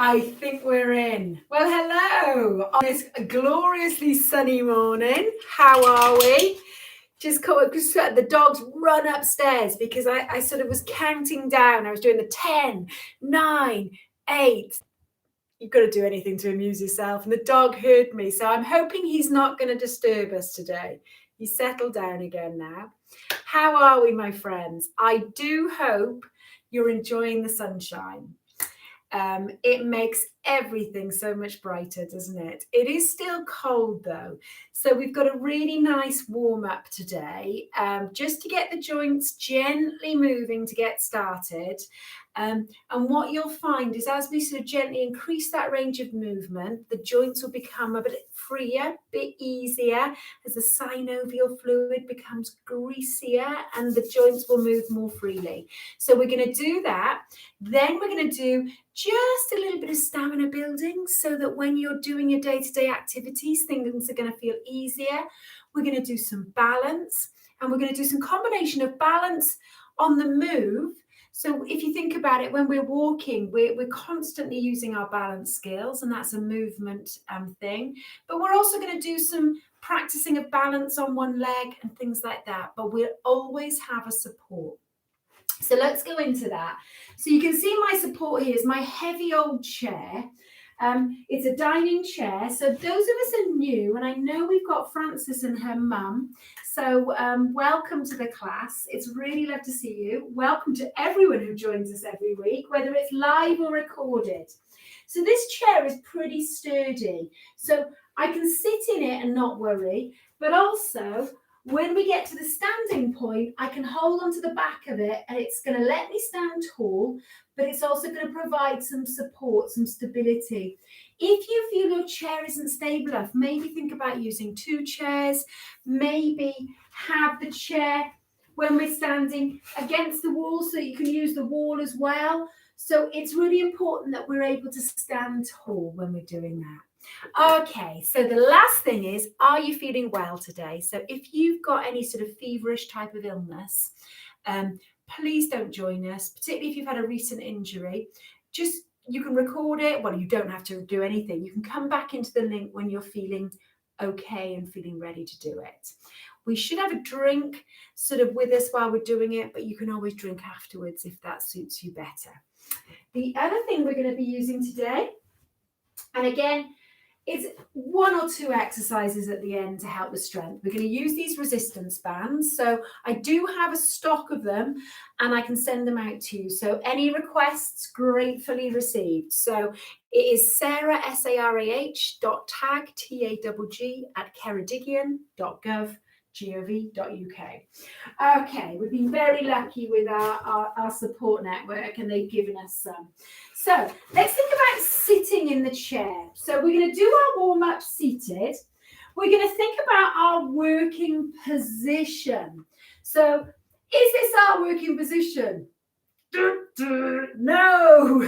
I think we're in. Well, hello on this gloriously sunny morning. How are we? Just the dogs run upstairs because I sort of was counting down. I was doing the 10, 9, 8. You've got to do anything to amuse yourself. And the dog heard me. So I'm hoping he's not going to disturb us today. He's settled down again now. How are we, my friends? I do hope you're enjoying the sunshine. It makes everything so much brighter, doesn't it? It is still cold though. So we've got a really nice warm up today, just to get the joints gently moving to get started. And what you'll find is as we sort of gently increase that range of movement, the joints will become a bit freer, a bit easier as the synovial fluid becomes greasier and the joints will move more freely. So we're going to do that. Then we're going to do just a little bit of stamina building so that when you're doing your day-to-day activities, things are going to feel easier. We're going to do some balance and we're going to do some combination of balance on the move. So if you think about it, when we're walking, we're constantly using our balance skills, and that's a movement thing. But we're also going to do some practicing of balance on one leg and things like that. But we'll always have a support. So let's go into that. So you can see my support here is my heavy old chair. It's a dining chair. So those of us are new, and I know we've got Frances and her mum. So welcome to the class. It's really lovely to see you. Welcome to everyone who joins us every week, whether it's live or recorded. So this chair is pretty sturdy. So I can sit in it and not worry, but also when we get to the standing point, I can hold onto the back of it and it's going to let me stand tall, but it's also going to provide some support, some stability. If you feel your chair isn't stable enough, maybe think about using 2 chairs, maybe have the chair when we're standing against the wall so you can use the wall as well. So it's really important that we're able to stand tall when we're doing that. Okay, so the last thing is, are you feeling well today? So if you've got any sort of feverish type of illness, please don't join us, particularly if you've had a recent injury. Just, you can record it. Well, you don't have to do anything. You can come back into the link when you're feeling okay and feeling ready to do it. We should have a drink sort of with us while we're doing it, but you can always drink afterwards if that suits you better. The other thing we're going to be using today, and again, it's 1 or 2 exercises at the end to help with strength. We're going to use these resistance bands. So I do have a stock of them and I can send them out to you. So any requests, gratefully received. So it is Sarah, sarah.tag, T-A-G-G, @ceredigion.gov.uk. Okay, we've been very lucky with our support network and they've given us some. So let's think about sitting in the chair. So we're going to do our warm-up seated. We're going to think about our working position. So is this our working position? No,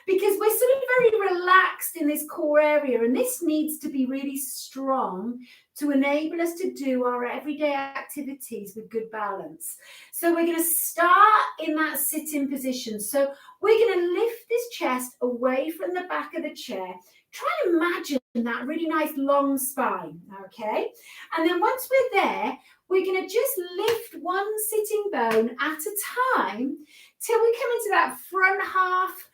because we're sort of very relaxed in this core area, and this needs to be really strong to enable us to do our everyday activities with good balance. So we're going to start in that sitting position. So we're going to lift this chest away from the back of the chair. Try and imagine that really nice long spine, okay? And then once we're there, we're going to just lift one sitting bone at a time till we come into that front half.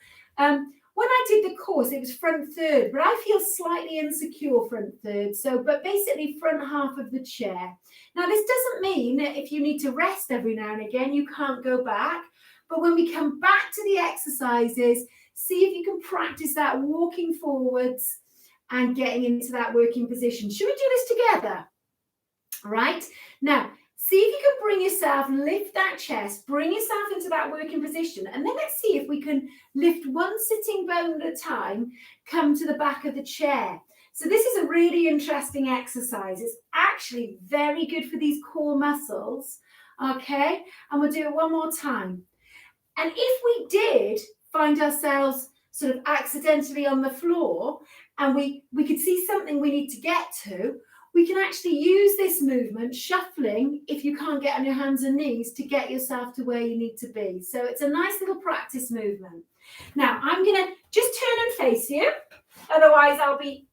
When I did the course, it was front third, but I feel slightly insecure front third. So, but basically front half of the chair. Now, this doesn't mean that if you need to rest every now and again, you can't go back. But when we come back to the exercises, see if you can practice that walking forwards and getting into that working position. Should we do this together? Right? Now, see if you can bring yourself, lift that chest, bring yourself into that working position. And then let's see if we can lift one sitting bone at a time, come to the back of the chair. So this is a really interesting exercise. It's actually very good for these core muscles. Okay? And we'll do it one more time. And if we did find ourselves sort of accidentally on the floor and we could see something we need to get to, we can actually use this movement, shuffling, if you can't get on your hands and knees, to get yourself to where you need to be. So it's a nice little practice movement. Now, I'm going to just turn and face you. Otherwise, I'll be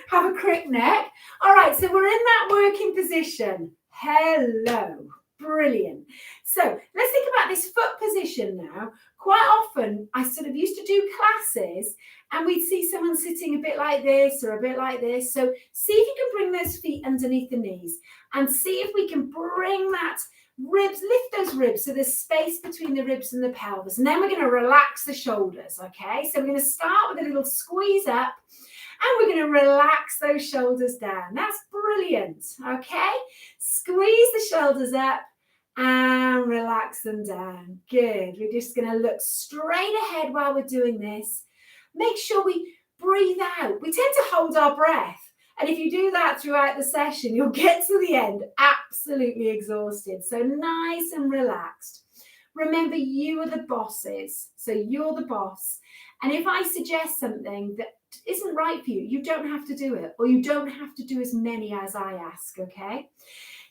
have a crick neck. All right, so we're in that working position. Hello. Brilliant. So let's think about this foot position now. Quite often, I sort of used to do classes and we'd see someone sitting a bit like this or a bit like this. So see if you can bring those feet underneath the knees and see if we can bring that ribs, lift those ribs so there's space between the ribs and the pelvis. And then we're going to relax the shoulders, okay? So we're going to start with a little squeeze up and we're going to relax those shoulders down. That's brilliant, okay? Squeeze the shoulders up and relax them down. Good. We're just going to look straight ahead while we're doing this. Make sure we breathe out. We tend to hold our breath. And if you do that throughout the session, you'll get to the end absolutely exhausted. So nice and relaxed. Remember, you are the bosses. So you're the boss. And if I suggest something that isn't right for you, you don't have to do it, or you don't have to do as many as I ask, okay?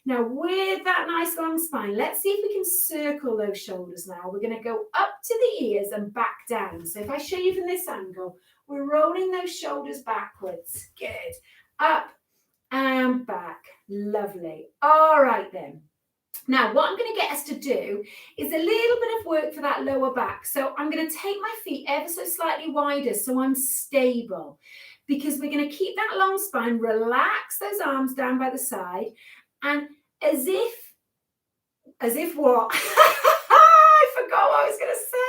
Now, with that nice long spine, let's see if we can circle those shoulders now. We're going to go up to the ears and back down. So if I show you from this angle, we're rolling those shoulders backwards. Good. Up and back. Lovely. All right then. Now, what I'm going to get us to do is a little bit of work for that lower back. So I'm going to take my feet ever so slightly wider so I'm stable, because we're going to keep that long spine, relax those arms down by the side, and as if what? I forgot what I was going to say.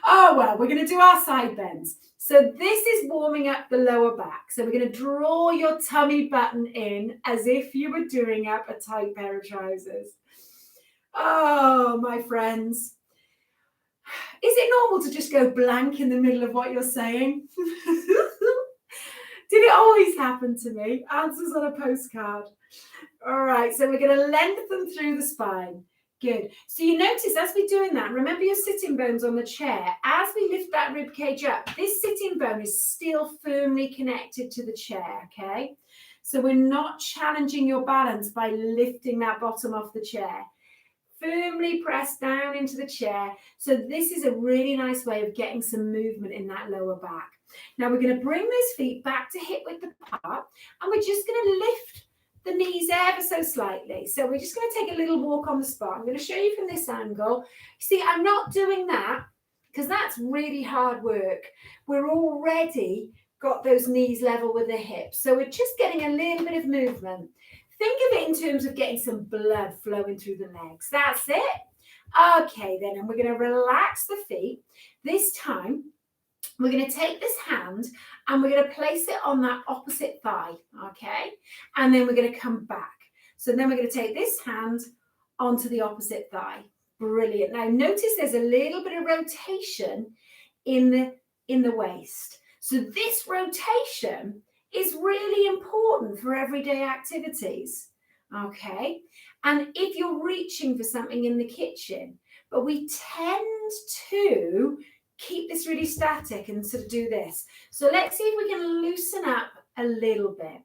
Oh, well, we're going to do our side bends. So this is warming up the lower back. So we're going to draw your tummy button in as if you were doing up a tight pair of trousers. Oh, my friends. Is it normal to just go blank in the middle of what you're saying? Did it always happen to me? Answers on a postcard. All right, so we're going to lengthen through the spine. Good. So you notice as we're doing that, remember your sitting bones on the chair. As we lift that rib cage up, this sitting bone is still firmly connected to the chair, okay? So we're not challenging your balance by lifting that bottom off the chair. Firmly press down into the chair. So this is a really nice way of getting some movement in that lower back. Now we're going to bring those feet back to hip width apart, and we're just going to lift the knees ever so slightly. So we're just going to take a little walk on the spot. I'm going to show you from this angle. See, I'm not doing that because that's really hard work. We're already got those knees level with the hips. So we're just getting a little bit of movement. Think of it in terms of getting some blood flowing through the legs. That's it. Okay, then, and we're going to relax the feet. This time, we're going to take this hand and we're going to place it on that opposite thigh, okay? And then we're going to come back. So then we're going to take this hand onto the opposite thigh. Brilliant. Now notice there's a little bit of rotation in the waist. So this rotation is really important for everyday activities, okay? And if you're reaching for something in the kitchen, but we tend to keep this really static and sort of do this. So let's see if we can loosen up a little bit.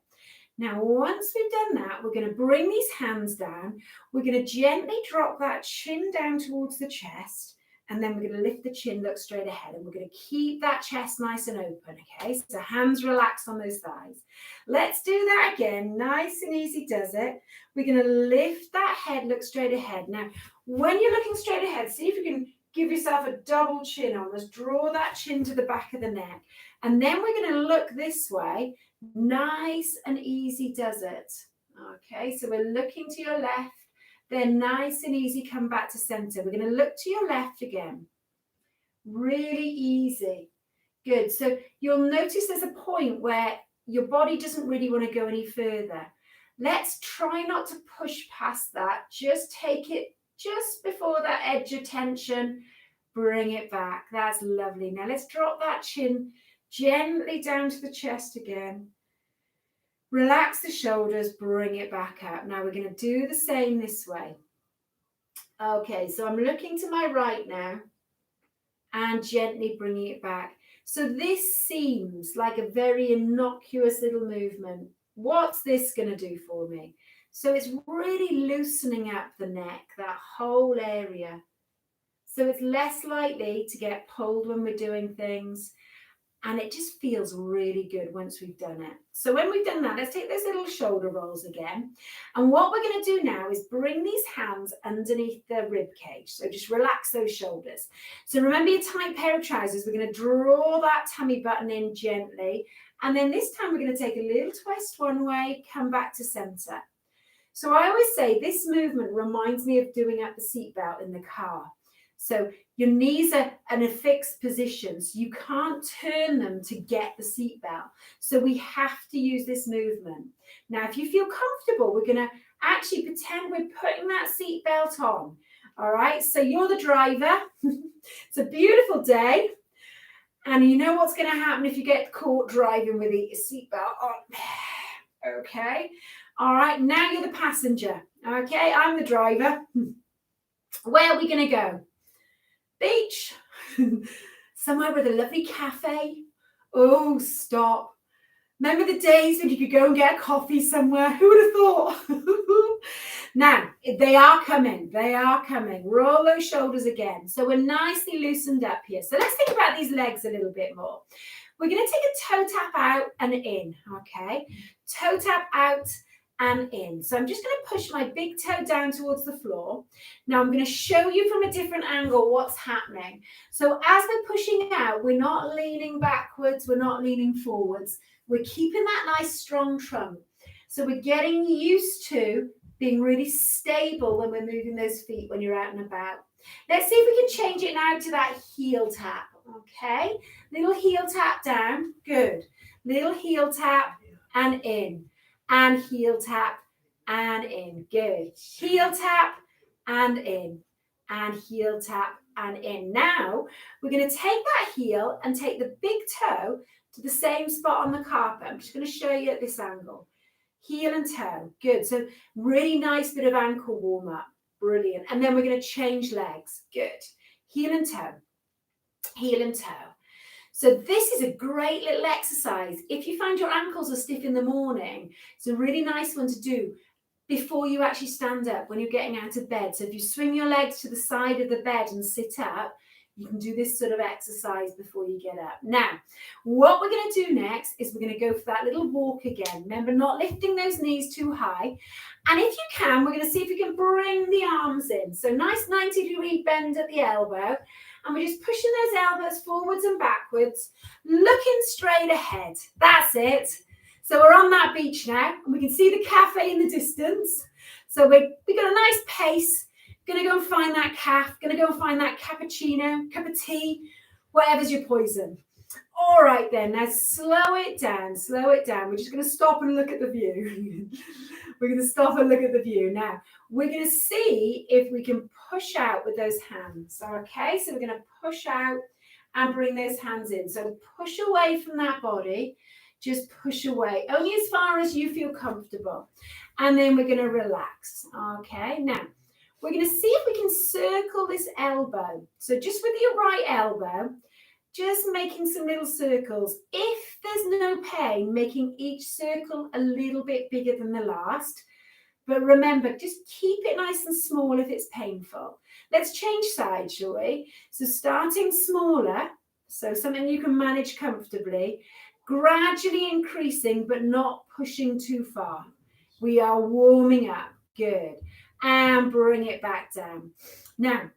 Now, once we've done that, we're going to bring these hands down. We're going to gently drop that chin down towards the chest, and then we're going to lift the chin, look straight ahead, and we're going to keep that chest nice and open, okay? So hands relaxed on those thighs. Let's do that again. Nice and easy does it. We're going to lift that head, look straight ahead. Now, when you're looking straight ahead, see if you can give yourself a double chin on. Let's draw that chin to the back of the neck. And then we're going to look this way. Nice and easy does it. Okay, so we're looking to your left. Then nice and easy, come back to center. We're going to look to your left again. Really easy. Good. So you'll notice there's a point where your body doesn't really want to go any further. Let's try not to push past that. Just take it just before that edge of tension, bring it back. That's lovely. Now let's drop that chin gently down to the chest again. Relax the shoulders, bring it back up. Now we're going to do the same this way. Okay, so I'm looking to my right now and gently bringing it back. So this seems like a very innocuous little movement, what's this going to do for me? So it's really loosening up the neck, that whole area. So it's less likely to get pulled when we're doing things. And it just feels really good once we've done it. So when we've done that, let's take those little shoulder rolls again. And what we're going to do now is bring these hands underneath the rib cage. So just relax those shoulders. So remember your tight pair of trousers. We're going to draw that tummy button in gently. And then this time we're going to take a little twist one way, come back to center. So I always say this movement reminds me of doing up the seatbelt in the car. So your knees are in a fixed position, so you can't turn them to get the seatbelt. So we have to use this movement. Now, if you feel comfortable, we're going to actually pretend we're putting that seatbelt on. All right, so you're the driver. It's a beautiful day. And you know what's going to happen if you get caught driving with your seatbelt on. Okay. All right, now you're the passenger. Okay, I'm the driver. Where are we going to go? Beach, somewhere with a lovely cafe. Oh, stop. Remember the days when you could go and get a coffee somewhere? Who would have thought? Now, they are coming. They are coming. Roll those shoulders again. So we're nicely loosened up here. So let's think about these legs a little bit more. We're going to take a toe tap out and in, okay? Toe tap out and in. So I'm just going to push my big toe down towards the floor. Now I'm going to show you from a different angle what's happening. So as we're pushing out, we're not leaning backwards, we're not leaning forwards. We're keeping that nice strong trunk. So we're getting used to being really stable when we're moving those feet when you're out and about. Let's see if we can change it now to that heel tap. Okay, little heel tap down, good. Little heel tap and in. And heel tap and in. Good. Heel tap and in. And heel tap and in. Now, we're going to take that heel and take the big toe to the same spot on the carpet. I'm just going to show you at this angle. Heel and toe. Good. So really nice bit of ankle warm up. Brilliant. And then we're going to change legs. Good. Heel and toe. Heel and toe. So this is a great little exercise. If you find your ankles are stiff in the morning, it's a really nice one to do before you actually stand up when you're getting out of bed. So if you swing your legs to the side of the bed and sit up, you can do this sort of exercise before you get up. Now, what we're going to do next is we're going to go for that little walk again. Remember, not lifting those knees too high. And if you can, we're going to see if we can bring the arms in. So nice 90-degree bend at the elbow. And we're just pushing those elbows forwards and backwards, looking straight ahead. That's it. So we're on that beach now, and we can see the cafe in the distance. So we got a nice pace. Going to go and find that calf. Going to go and find that cappuccino, cup of tea, whatever's your poison. All right then, now slow it down, slow it down. We're just going to stop and look at the view. We're going to stop and look at the view. Now, we're going to see if we can push out with those hands. Okay, so we're going to push out and bring those hands in. So push away from that body. Just push away, only as far as you feel comfortable. And then we're going to relax. Okay, now we're going to see if we can circle this elbow. So just with your right elbow, just making some little circles. If there's no pain, making each circle a little bit bigger than the last. But remember, just keep it nice and small if it's painful. Let's change sides, shall we? So starting smaller, so something you can manage comfortably, gradually increasing, but not pushing too far. We are warming up. Good. And bring it back down. Now,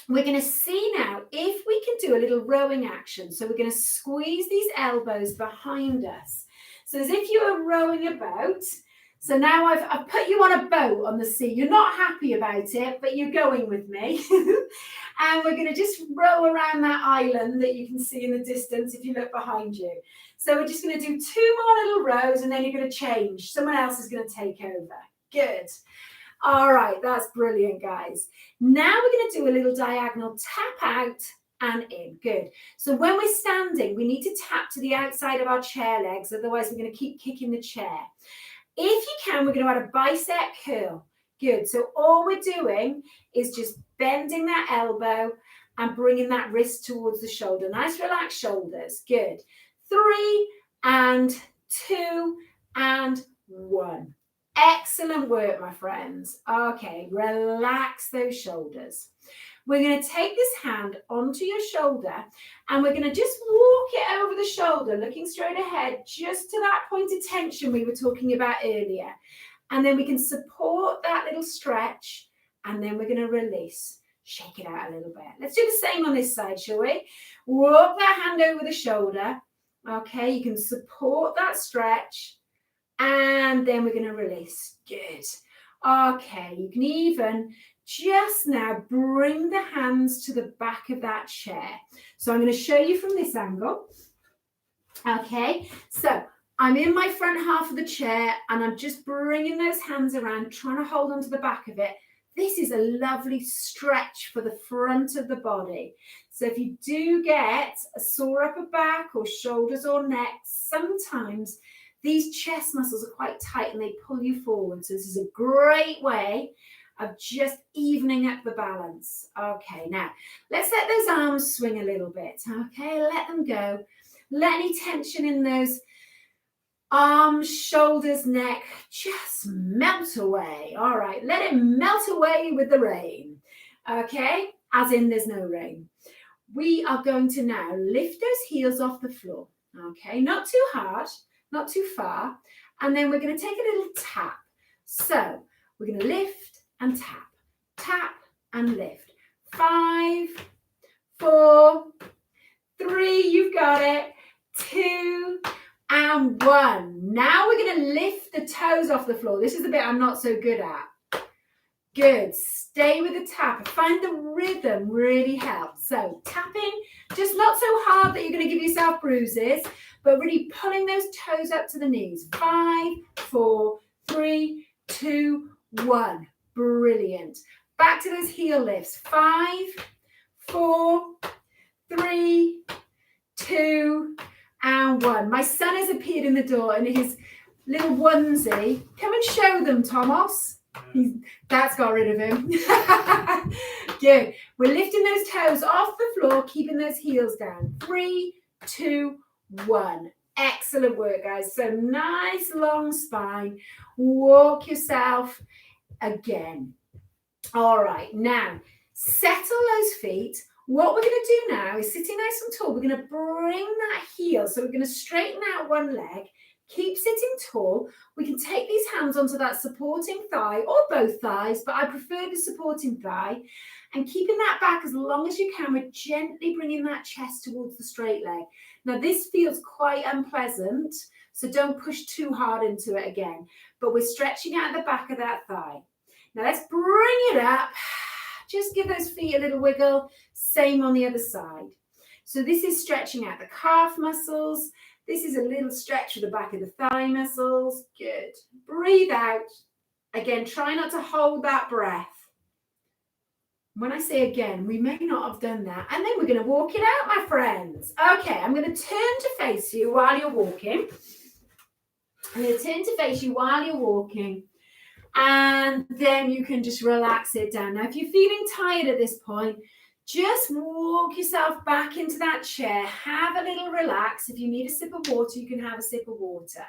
we're going to see now if we can do a little rowing action. So we're going to squeeze these elbows behind us. So as if you were rowing a boat. So now I've put you on a boat on the sea. You're not happy about it, but you're going with me. And we're going to just row around that island that you can see in the distance if you look behind you. So we're just going to do 2 more little rows and then you're going to change. Someone else is going to take over. Good. All right, that's brilliant, guys. Now we're going to do a little diagonal tap out and in. Good. So when we're standing, we need to tap to the outside of our chair legs. Otherwise, we're going to keep kicking the chair. If you can, we're going to add a bicep curl. Good. So all we're doing is just bending that elbow and bringing that wrist towards the shoulder. Nice relaxed shoulders. Good. 3 and 2 and 1. Excellent work, my friends. Okay, relax those shoulders. We're going to take this hand onto your shoulder and we're going to just walk it over the shoulder, looking straight ahead, just to that point of tension we were talking about earlier. And then we can support that little stretch and then we're going to release. Shake it out a little bit. Let's do the same on this side, shall we? Walk that hand over the shoulder. Okay, you can support that stretch and then we're going to release. Good. Okay, you can even just now bring the hands to the back of that chair. So I'm going to show you from this angle. Okay, so I'm in my front half of the chair and I'm just bringing those hands around, trying to hold onto the back of it. This is a lovely stretch for the front of the body. So if you do get a sore upper back or shoulders or neck, sometimes these chest muscles are quite tight and they pull you forward. So this is a great way of just evening up the balance. Okay, now let's let those arms swing a little bit. Okay, let them go. Let any tension in those arms, shoulders, neck just melt away. All right, let it melt away with the rain. Okay, as in there's no rain. We are going to now lift those heels off the floor. Okay, not too hard, not too far. And then we're going to take a little tap. So we're going to lift and tap and lift. 5, 4, 3, you've got it. 2, and 1. Now we're going to lift the toes off the floor. This is the bit I'm not so good at. Good. Stay with the tap. I find the rhythm really helps. So tapping, just not so hard that you're going to give yourself bruises, but really pulling those toes up to the knees. 5, 4, 3, 2, 1. Brilliant. Back to those heel lifts. 5, 4, 3, 2, and 1. My son has appeared in the door in his little onesie. Come and show them, Thomas. That's got rid of him. Good. We're lifting those toes off the floor, keeping those heels down. 3, 2, 1. Excellent work, guys. So nice long spine. Walk yourself again. All right. Now, settle those feet. What we're going to do now is sitting nice and tall. We're going to bring that heel. So we're going to straighten out one leg. Keep sitting tall. We can take these hands onto that supporting thigh or both thighs, but I prefer the supporting thigh. And keeping that back as long as you can, we're gently bringing that chest towards the straight leg. Now, this feels quite unpleasant, so don't push too hard into it again. But we're stretching out the back of that thigh. Now, let's bring it up. Just give those feet a little wiggle. Same on the other side. So this is stretching out the calf muscles. This is a little stretch for the back of the thigh muscles. Good. Breathe out. Again, try not to hold that breath. When I say again, we may not have done that. And then we're going to walk it out, my friends. Okay, I'm going to turn to face you while you're walking. I'm going to turn to face you while you're walking. And then you can just relax it down. Now, if you're feeling tired at this point, just walk yourself back into that chair. Have a little relax. If you need a sip of water, you can have a sip of water.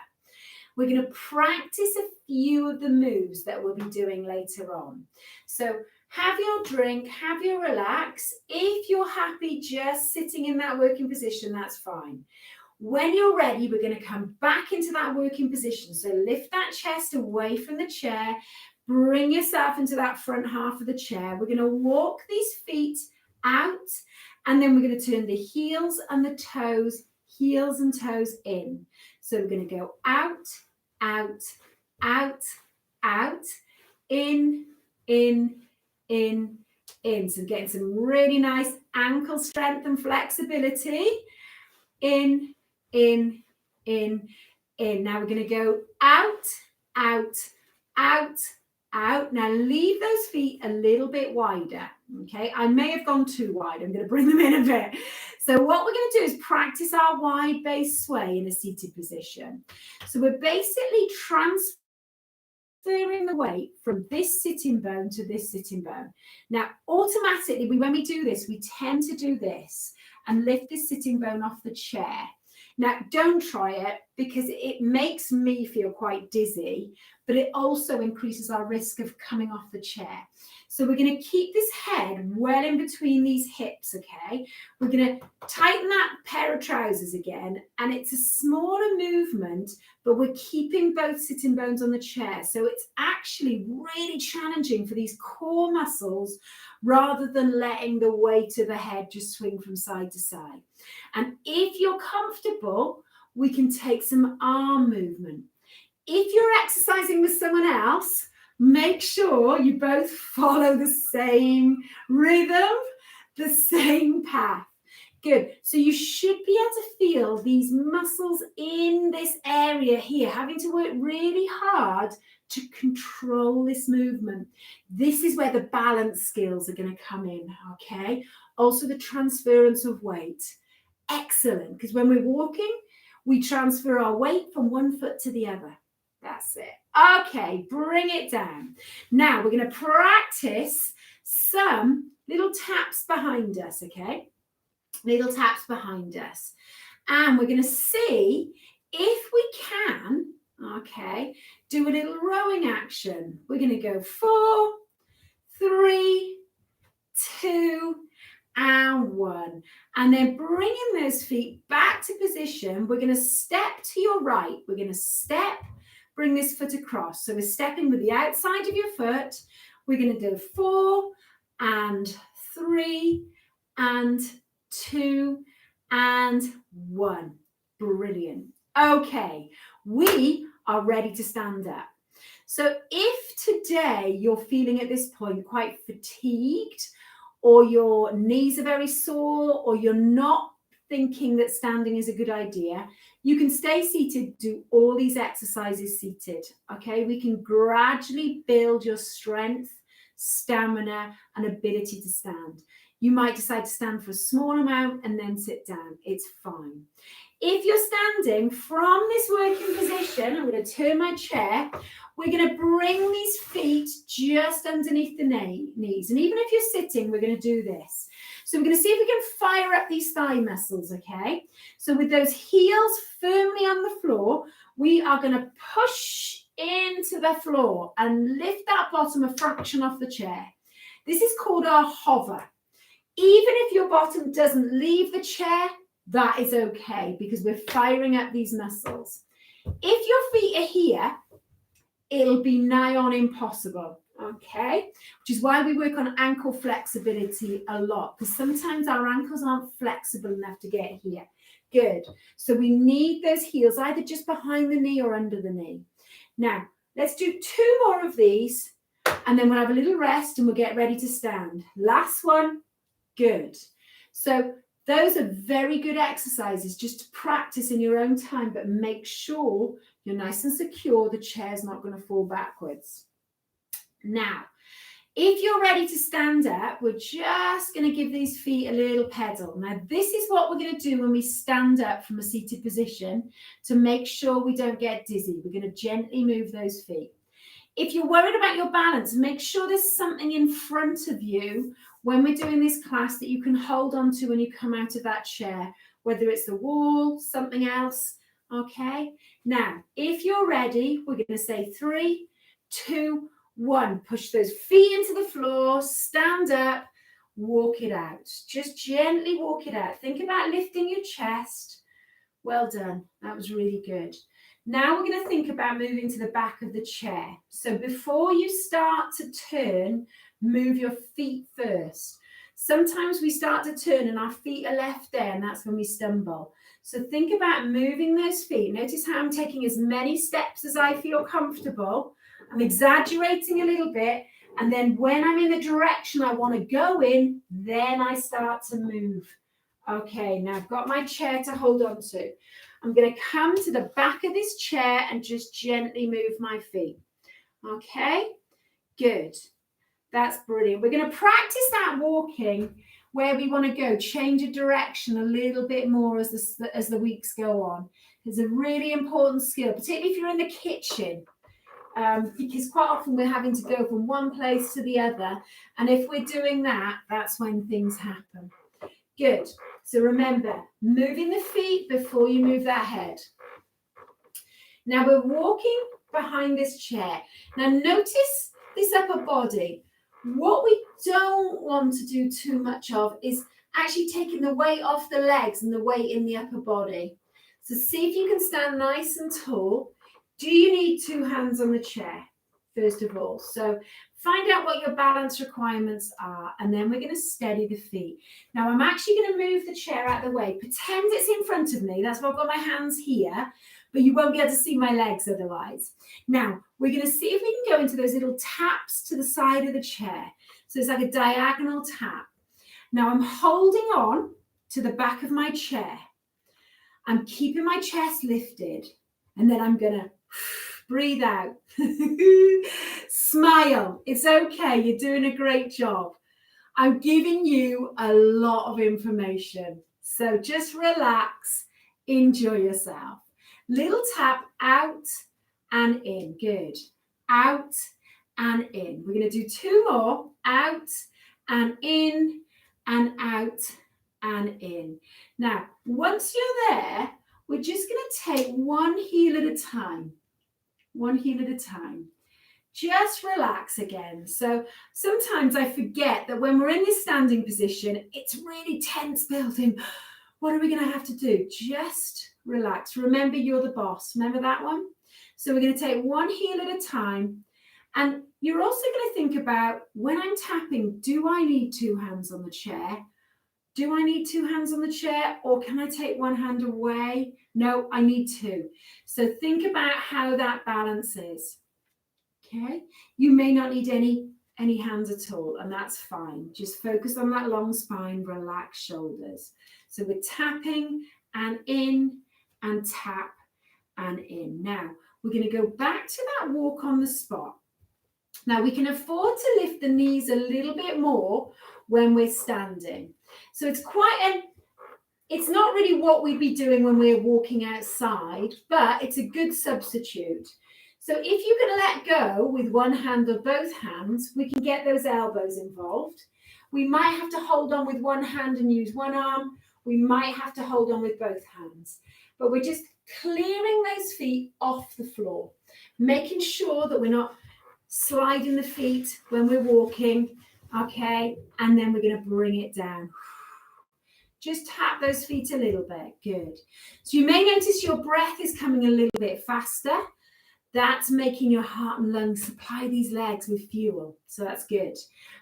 We're going to practice a few of the moves that we'll be doing later on. So have your drink, have your relax. If you're happy just sitting in that working position, that's fine. When you're ready, we're going to come back into that working position. So lift that chest away from the chair. Bring yourself into that front half of the chair. We're going to walk these feet out, and then we're going to turn the heels and the toes, heels and toes in. So we're going to go out, out, out, out, in, in, in, in. So getting some really nice ankle strength and flexibility. In, in, in, in. Now we're going to go out, out, out, out. Now leave those feet a little bit wider. Okay, I may have gone too wide. I'm going to bring them in a bit. So what we're going to do is practice our wide base sway in a seated position. So we're basically transferring the weight from this sitting bone to this sitting bone. Now, automatically, when we do this, we tend to do this and lift this sitting bone off the chair. Now, don't try it. because it makes me feel quite dizzy, but it also increases our risk of coming off the chair. So we're going to keep this head well in between these hips, okay? We're going to tighten that pair of trousers again, and it's a smaller movement, but we're keeping both sitting bones on the chair. So it's actually really challenging for these core muscles rather than letting the weight of the head just swing from side to side. And if you're comfortable, we can take some arm movement. If you're exercising with someone else, make sure you both follow the same rhythm, the same path. Good. So you should be able to feel these muscles in this area here, having to work really hard to control this movement. This is where the balance skills are going to come in, okay? Also the transference of weight. Excellent, because when we're walking, we transfer our weight from one foot to the other. That's it. Okay, bring it down. Now we're going to practice some little taps behind us, okay? Little taps behind us. And we're going to see if we can, okay, do a little rowing action. We're going to go 4, 3, 2, and 1. And then bringing those feet back to position, we're going to step to your right. We're going to step, bring this foot across. So we're stepping with the outside of your foot. We're going to do 4 and 3 and 2 and 1. Brilliant. Okay, we are ready to stand up. So if today you're feeling at this point quite fatigued, or your knees are very sore, or you're not thinking that standing is a good idea, you can stay seated, do all these exercises seated, okay? We can gradually build your strength, stamina, and ability to stand. You might decide to stand for a small amount and then sit down. It's fine. If you're standing from this working position, I'm going to turn my chair. We're going to bring these feet just underneath the knees. And even if you're sitting, we're going to do this. So we're going to see if we can fire up these thigh muscles, okay? So with those heels firmly on the floor, we are going to push into the floor and lift that bottom a fraction off the chair. This is called our hover. Even if your bottom doesn't leave the chair, that is okay because we're firing up these muscles. If your feet are here, it'll be nigh on impossible, okay? Which is why we work on ankle flexibility a lot, because sometimes our ankles aren't flexible enough to get here. Good. So we need those heels either just behind the knee or under the knee. Now, let's do 2 more of these, and then we'll have a little rest and we'll get ready to stand. Last one. Good. So those are very good exercises just to practice in your own time, but make sure you're nice and secure. The chair's not going to fall backwards. Now, if you're ready to stand up, we're just going to give these feet a little pedal. Now, this is what we're going to do when we stand up from a seated position to make sure we don't get dizzy. We're going to gently move those feet. If you're worried about your balance, make sure there's something in front of you when we're doing this class that you can hold on to when you come out of that chair, whether it's the wall, something else, okay? Now, if you're ready, we're going to say 3, 2, 1. Push those feet into the floor, stand up, walk it out. Just gently walk it out. Think about lifting your chest. Well done. That was really good. Now we're going to think about moving to the back of the chair. So before you start to turn, move your feet first. Sometimes we start to turn and our feet are left there, and that's when we stumble. So think about moving those feet. Notice how I'm taking as many steps as I feel comfortable. I'm exaggerating a little bit, and then when I'm in the direction I want to go in, then I start to move. Okay, now I've got my chair to hold on to. I'm going to come to the back of this chair and just gently move my feet. Okay, good. That's brilliant. We're going to practice that walking where we want to go, change of direction a little bit more as the weeks go on. It's a really important skill, particularly if you're in the kitchen, because quite often we're having to go from one place to the other. And if we're doing that, that's when things happen. Good. So remember, moving the feet before you move that head. Now we're walking behind this chair. Now notice this upper body. What we don't want to do too much of is actually taking the weight off the legs and the weight in the upper body. So see if you can stand nice and tall. Do you need two hands on the chair, first of all? So find out what your balance requirements are, and then we're going to steady the feet. Now I'm actually going to move the chair out of the way. Pretend it's in front of me. That's why I've got my hands here, but you won't be able to see my legs otherwise. Now we're going to see if we can go into those little taps to the side of the chair. So it's like a diagonal tap. Now I'm holding on to the back of my chair. I'm keeping my chest lifted, and then I'm going to breathe out. Smile. It's okay. You're doing a great job. I'm giving you a lot of information. So just relax. Enjoy yourself. Little tap out and in. Good. Out and in. We're going to do two more. Out and in and out and in. Now, once you're there, we're just going to take one heel at a time. One heel at a time. Just relax again. So sometimes I forget that when we're in this standing position, it's really tense building. What are we going to have to do? Just relax. Remember, you're the boss. Remember that one? So we're going to take one heel at a time. And you're also going to think about, when I'm tapping, do I need two hands on the chair? Do I need two hands on the chair, or can I take one hand away? No, I need two. So think about how that balance is. Okay, you may not need any hands at all, and that's fine. Just focus on that long spine, relax shoulders. So we're tapping and in and tap and in. Now we're going to go back to that walk on the spot. Now we can afford to lift the knees a little bit more when we're standing. So it's it's not really what we'd be doing when we're walking outside, but it's a good substitute. So if you can let go with one hand or both hands, we can get those elbows involved. We might have to hold on with one hand and use one arm. We might have to hold on with both hands. But we're just clearing those feet off the floor, making sure that we're not sliding the feet when we're walking, okay? And then we're going to bring it down. Just tap those feet a little bit. Good. So you may notice your breath is coming a little bit faster. That's making your heart and lungs supply these legs with fuel. So that's good.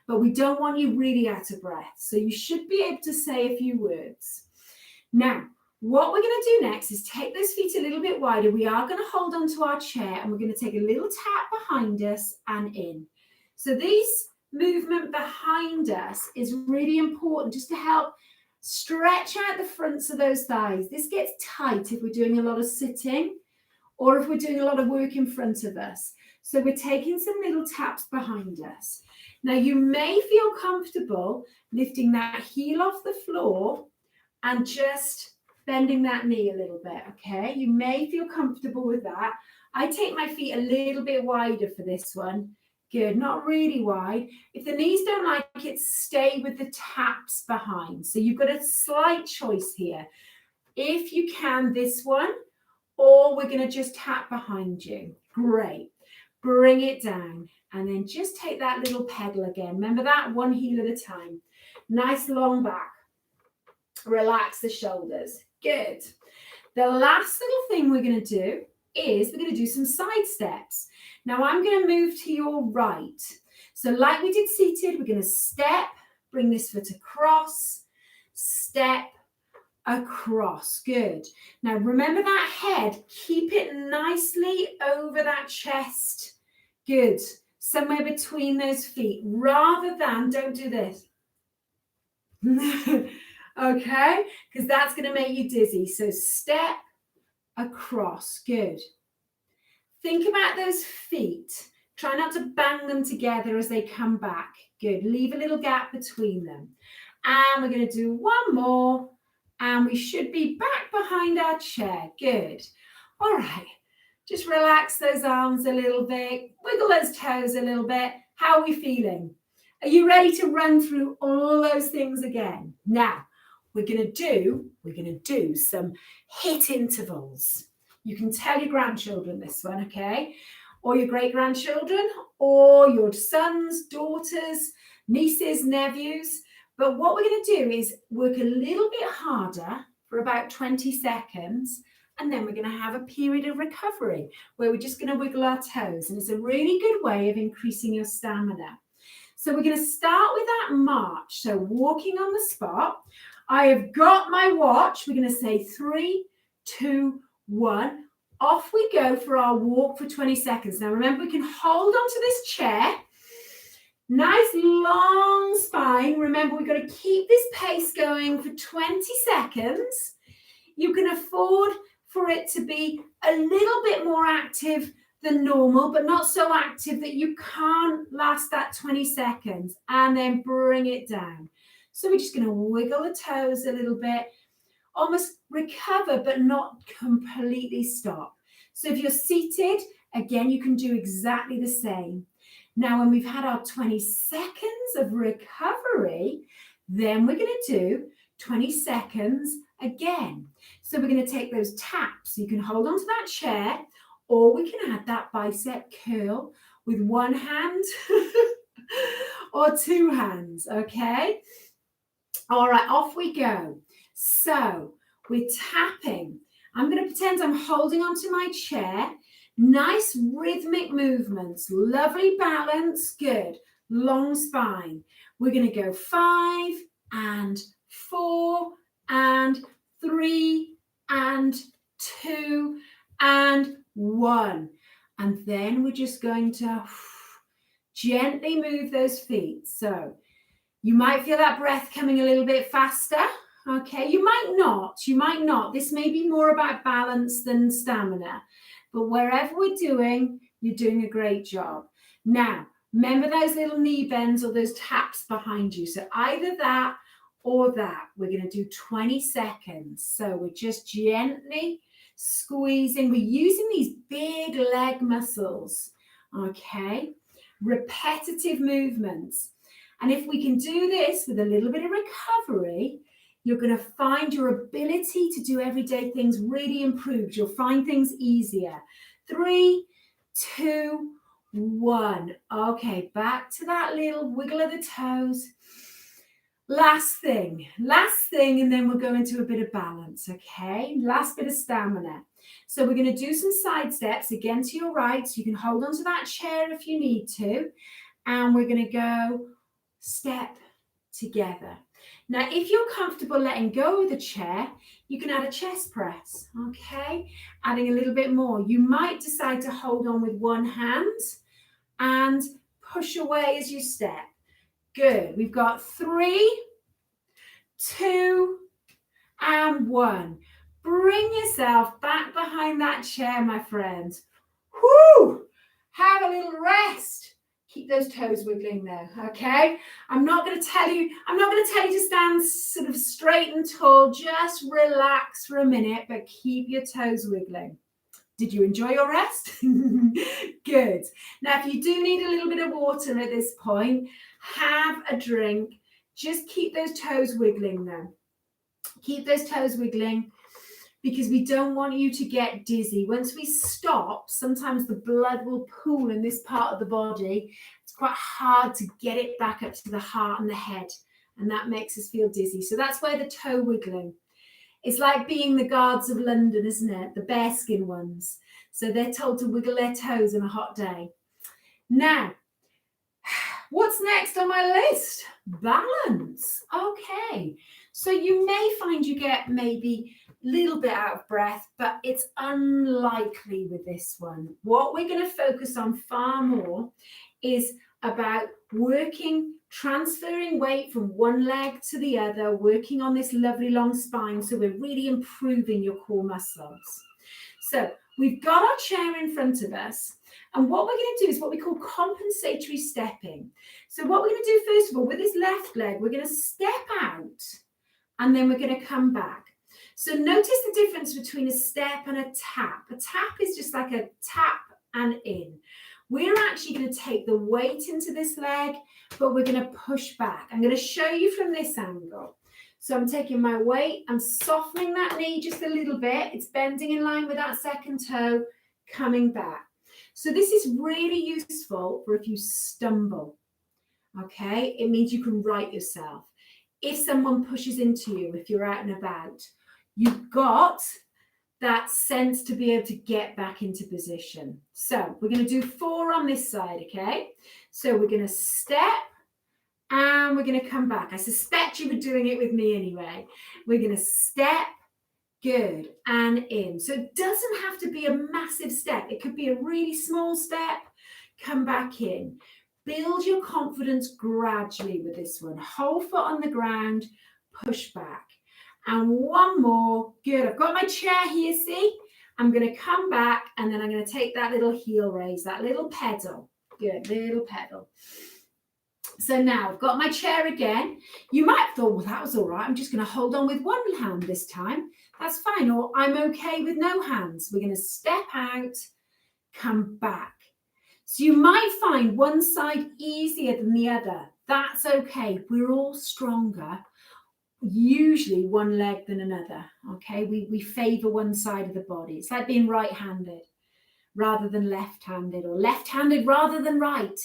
But we don't want you really out of breath. So you should be able to say a few words. Now, what we're going to do next is take those feet a little bit wider. We are going to hold onto our chair, and we're going to take a little tap behind us and in. So this movement behind us is really important, just to help stretch out the fronts of those thighs. This gets tight if we're doing a lot of sitting, or if we're doing a lot of work in front of us. So we're taking some little taps behind us. Now you may feel comfortable lifting that heel off the floor and just bending that knee a little bit, okay? You may feel comfortable with that. I take my feet a little bit wider for this one. Good, not really wide. If the knees don't like it, stay with the taps behind. So you've got a slight choice here. If you can, this one, or we're going to just tap behind you. Great. Bring it down, and then just take that little pedal again. Remember that, one heel at a time. Nice long back. Relax the shoulders. Good. The last little thing we're going to do is we're going to do some side steps. Now I'm going to move to your right. So like we did seated, we're going to step, bring this foot across, step, across. Good. Now remember that head, keep it nicely over that chest. Good. Somewhere between those feet, rather than, don't do this. Okay, because that's going to make you dizzy. So step across. Good. Think about those feet. Try not to bang them together as they come back. Good. Leave a little gap between them. And we're going to do one more. And we should be back behind our chair. Good. All right. Just relax those arms a little bit. Wiggle those toes a little bit. How are we feeling? Are you ready to run through all those things again? Now, we're going to do some HIIT intervals. You can tell your grandchildren this one, okay? Or your great-grandchildren, or your sons, daughters, nieces, nephews. But what we're going to do is work a little bit harder for about 20 seconds, and then we're going to have a period of recovery where we're just going to wiggle our toes. And it's a really good way of increasing your stamina. So we're going to start with that march. So walking on the spot. I have got my watch. We're going to say 3, 2, 1. Off we go for our walk for 20 seconds. Now, remember, we can hold onto this chair. Nice long spine. Remember, we've got to keep this pace going for 20 seconds. You can afford for it to be a little bit more active than normal, but not so active that you can't last that 20 seconds, and then bring it down. So we're just going to wiggle the toes a little bit, almost recover, but not completely stop. So if you're seated, again, you can do exactly the same. Now, when we've had our 20 seconds of recovery, then we're going to do 20 seconds again. So we're going to take those taps. You can hold onto that chair, or we can add that bicep curl with one hand or two hands, okay? All right, off we go. So we're tapping. I'm going to pretend I'm holding onto my chair. Nice rhythmic movements, lovely balance, good. Long spine. We're going to go 5 and 4 and 3 and 2 and 1. And then we're just going to gently move those feet. So you might feel that breath coming a little bit faster. Okay, you might not. This may be more about balance than stamina. But wherever we're doing, you're doing a great job. Now, remember those little knee bends or those taps behind you. So either that or that. We're going to do 20 seconds. So we're just gently squeezing. We're using these big leg muscles. Okay, repetitive movements. And if we can do this with a little bit of recovery, you're going to find your ability to do everyday things really improved. You'll find things easier. 3, 2, 1. Okay, back to that little wiggle of the toes. Last thing, and then we'll go into a bit of balance, okay? Last bit of stamina. So we're going to do some side steps again to your right. So you can hold onto that chair if you need to. And we're going to go step together. Now, if you're comfortable letting go of the chair, you can add a chest press, okay? Adding a little bit more. You might decide to hold on with one hand and push away as you step. Good. We've got 3, 2, and 1. Bring yourself back behind that chair, my friend. Whoo! Have a little rest. Keep those toes wiggling there, okay? I'm not going to tell you to stand sort of straight and tall. Just relax for a minute, but keep your toes wiggling. Did you enjoy your rest? Good. Now, if you do need a little bit of water at this point, have a drink. Just keep those toes wiggling though. Keep those toes wiggling, because we don't want you to get dizzy. Once we stop, sometimes the blood will pool in this part of the body. It's quite hard to get it back up to the heart and the head, and that makes us feel dizzy. So that's where the toe wiggling. It's like being the guards of London, isn't it? The bearskin ones. So they're told to wiggle their toes on a hot day. Now, what's next on my list? Balance. Okay. So you may find you get maybe a little bit out of breath, but it's unlikely with this one. What we're going to focus on far more is about working, transferring weight from one leg to the other, working on this lovely long spine. So we're really improving your core muscles. So we've got our chair in front of us. And what we're going to do is what we call compensatory stepping. So what we're going to do, first of all, with this left leg, we're going to step out and then we're going to come back. So notice the difference between a step and a tap. A tap is just like a tap and in. We're actually going to take the weight into this leg, but we're going to push back. I'm going to show you from this angle. So I'm taking my weight, I'm softening that knee just a little bit. It's bending in line with that second toe, coming back. So this is really useful for if you stumble, okay? It means you can right yourself. If someone pushes into you, if you're out and about, you've got that sense to be able to get back into position. So we're going to do 4 on this side, okay? So we're going to step and we're going to come back. I suspect you were doing it with me anyway. We're going to step, good, and in. So it doesn't have to be a massive step. It could be a really small step, come back in. Build your confidence gradually with this one. Whole foot on the ground, push back. And one more, good. I've got my chair here, see? I'm going to come back and then I'm going to take that little heel raise, that little pedal. Good, little pedal. So now I've got my chair again. You might have thought, well, that was all right. I'm just going to hold on with one hand this time. That's fine. Or I'm okay with no hands. We're going to step out, come back. So you might find one side easier than the other. That's okay. We're all stronger, usually one leg than another. Okay, we favor one side of the body. It's like being right-handed rather than left-handed, or left-handed rather than right.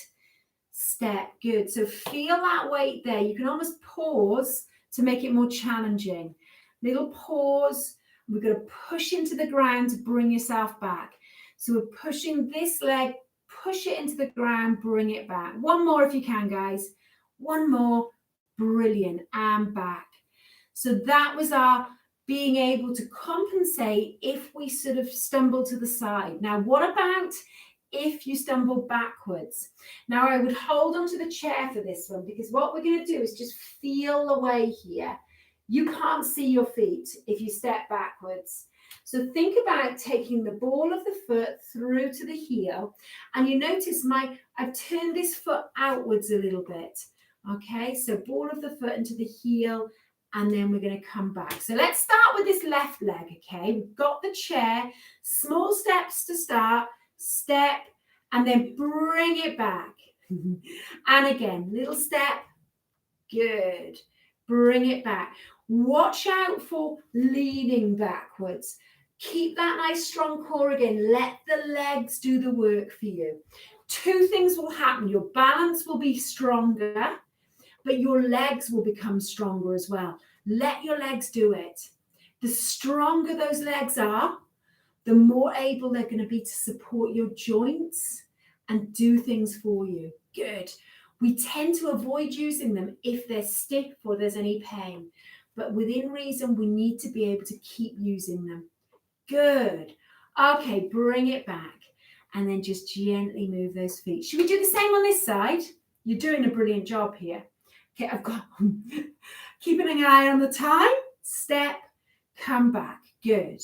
Step, good. So feel that weight there. You can almost pause to make it more challenging. Little pause. We're going to push into the ground to bring yourself back. So we're pushing this leg, push it into the ground, bring it back. One more if you can, guys. One more. Brilliant. And back. So that was our being able to compensate if we sort of stumble to the side. Now, what about if you stumble backwards? Now, I would hold onto the chair for this one, because what we're going to do is just feel the way here. You can't see your feet if you step backwards. So think about taking the ball of the foot through to the heel. And you notice I've turned this foot outwards a little bit. Okay, so ball of the foot into the heel, and then we're going to come back. So let's start with this left leg, okay? We've got the chair, small steps to start, step, and then bring it back. And again, little step, good. Bring it back. Watch out for leaning backwards. Keep that nice strong core again. Let the legs do the work for you. 2 things will happen. Your balance will be stronger, but your legs will become stronger as well. Let your legs do it. The stronger those legs are, the more able they're going to be to support your joints and do things for you. Good. We tend to avoid using them if they're stiff or there's any pain, but within reason, we need to be able to keep using them. Good. Okay, bring it back and then just gently move those feet. Should we do the same on this side? You're doing a brilliant job here. Okay, I've got, keeping an eye on the time, step, come back, good.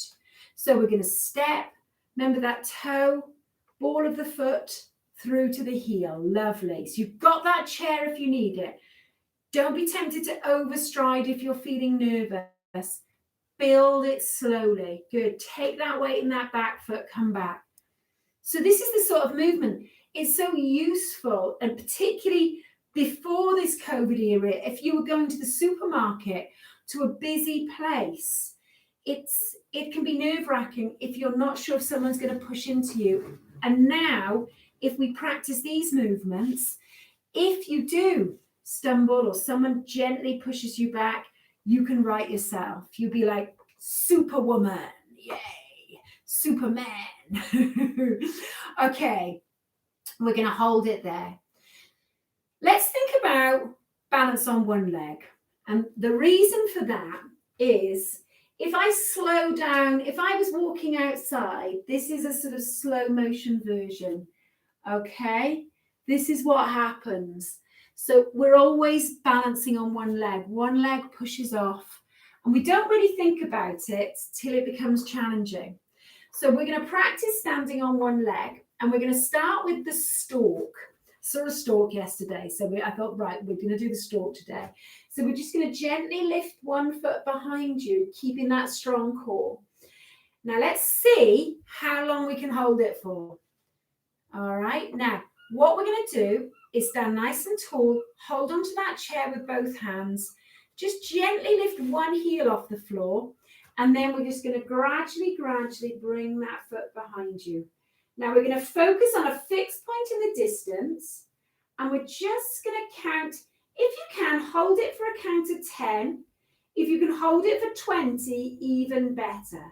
So we're going to step, remember that toe, ball of the foot, through to the heel, lovely. So you've got that chair if you need it. Don't be tempted to overstride if you're feeling nervous. Build it slowly, good. Take that weight in that back foot, come back. So this is the sort of movement. It's so useful, and particularly before this COVID era, if you were going to the supermarket, to a busy place, it can be nerve-wracking if you're not sure if someone's going to push into you. And now, if we practice these movements, if you do stumble or someone gently pushes you back, you can right yourself. You'll be like, Superwoman, yay, Superman. Okay, we're going to hold it there. Let's think about balance on one leg. And the reason for that is, if I slow down, if I was walking outside, this is a sort of slow motion version, okay? This is what happens. So we're always balancing on one leg pushes off, and we don't really think about it till it becomes challenging. So we're going to practice standing on one leg, and we're going to start with the stalk. Saw a stalk yesterday, so I thought, right, we're going to do the stalk today. So we're just going to gently lift one foot behind you, keeping that strong core. Now let's see how long we can hold it for. All right, now what we're going to do is stand nice and tall, hold onto that chair with both hands, Just gently lift one heel off the floor, and then we're just going to gradually bring that foot behind you. Now we're going to focus on a fixed point in the distance, and we're just going to count. If you can, hold it for a count of 10. If you can hold it for 20, even better.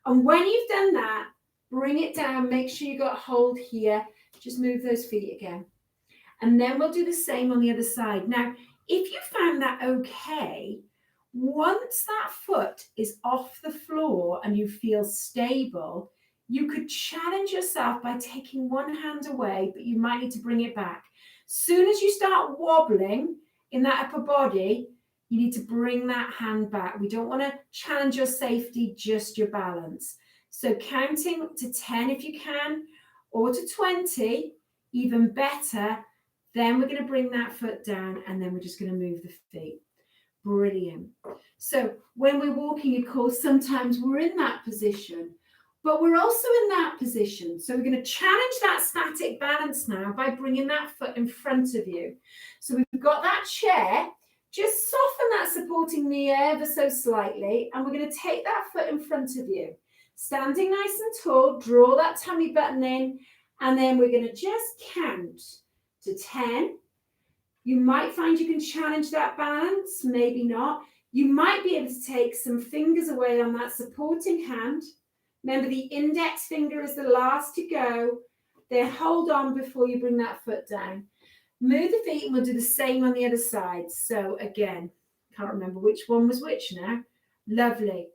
And when you've done that, bring it down. Make sure you got hold here. Just move those feet again. And then we'll do the same on the other side. Now, if you found that okay, once that foot is off the floor and you feel stable, you could challenge yourself by taking one hand away, but you might need to bring it back. Soon as you start wobbling in that upper body, you need to bring that hand back. We don't want to challenge your safety, just your balance. So counting to 10 if you can, or to 20, even better. Then we're going to bring that foot down, and then we're just going to move the feet. Brilliant. So when we're walking, of course, sometimes we're in that position, but we're also in that position. So we're going to challenge that static balance now by bringing that foot in front of you. So we've got that chair. Just soften that supporting knee ever so slightly, and we're going to take that foot in front of you. Standing nice and tall, draw that tummy button in, and then we're going to just count to 10. You might find you can challenge that balance, maybe not. You might be able to take some fingers away on that supporting hand. Remember, the index finger is the last to go. Then hold on before you bring that foot down. Move the feet, and we'll do the same on the other side. So again, can't remember which one was which now. Lovely.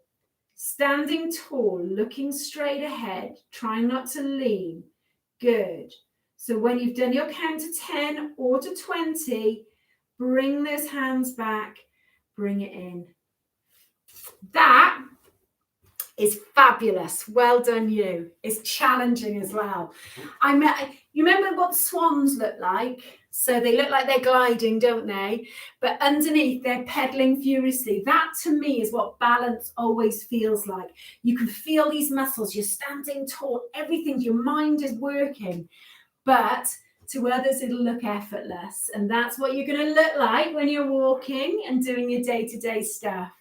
Standing tall, looking straight ahead, trying not to lean. Good. So when you've done your count to 10 or to 20, bring those hands back, bring it in. That is fabulous. Well done, you. It's challenging as well. You remember what swans look like? So they look like they're gliding, don't they? But underneath, they're pedaling furiously. That, to me, is what balance always feels like. You can feel these muscles. You're standing tall. Everything, your mind is working. But to others, it'll look effortless. And that's what you're going to look like when you're walking and doing your day-to-day stuff.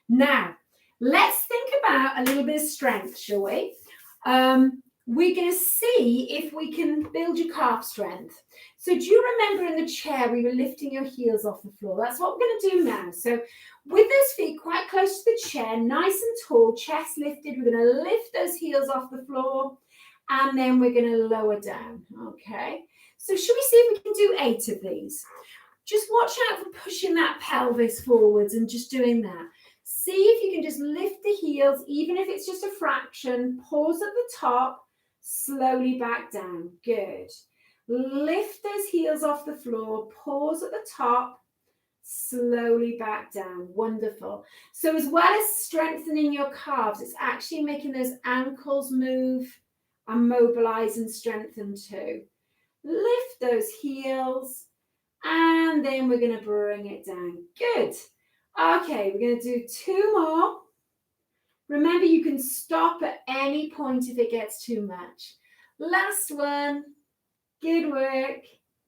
Now, let's think about a little bit of strength, shall we? We're going to see if we can build your calf strength. So do you remember in the chair we were lifting your heels off the floor? That's what we're going to do now. So with those feet quite close to the chair, nice and tall, chest lifted, we're going to lift those heels off the floor, and then we're going to lower down. Okay. So should we see if we can do 8 of these? Just watch out for pushing that pelvis forwards and just doing that. See if you can just lift the heels, even if it's just a fraction. Pause at the top, slowly back down. Good. Lift those heels off the floor, pause at the top, slowly back down. Wonderful. So as well as strengthening your calves, it's actually making those ankles move and mobilize and strengthen too. Lift those heels, and then we're going to bring it down. Good. Okay, we're going to do 2 more. Remember, you can stop at any point if it gets too much. Last one. Good work.